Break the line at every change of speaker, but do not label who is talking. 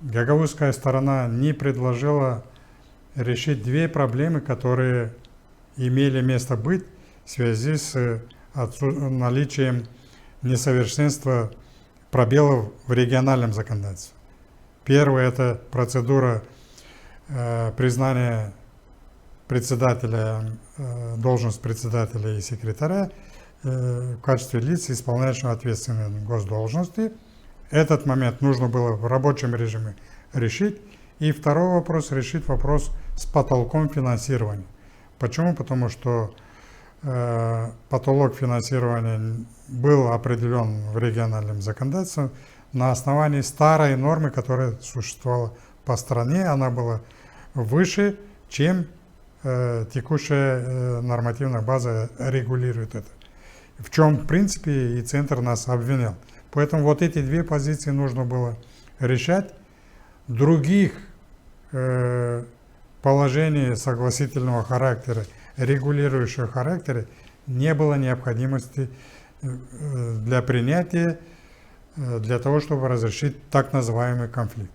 гагаузская сторона не предложила решить две проблемы, которые имели место быть в связи с наличием несовершенства, пробелов в региональном законодательстве. Первое – это процедура признания председателя, должность председателя и секретаря в качестве лиц, исполняющих ответственные госдолжности. Этот момент нужно было в рабочем режиме решить. И второй вопрос – решить вопрос с потолком финансирования. Почему? Потому что потолок финансирования был определен в региональном законодательстве на основании старой нормы, которая существовала по стране. Она была выше, чем текущая нормативная база регулирует это. В чем, в принципе, и Центр нас обвинял. Поэтому вот эти две позиции нужно было решать. Других положений согласительного характера, регулирующего характера не было необходимости для принятия, для того, чтобы разрешить так называемый конфликт.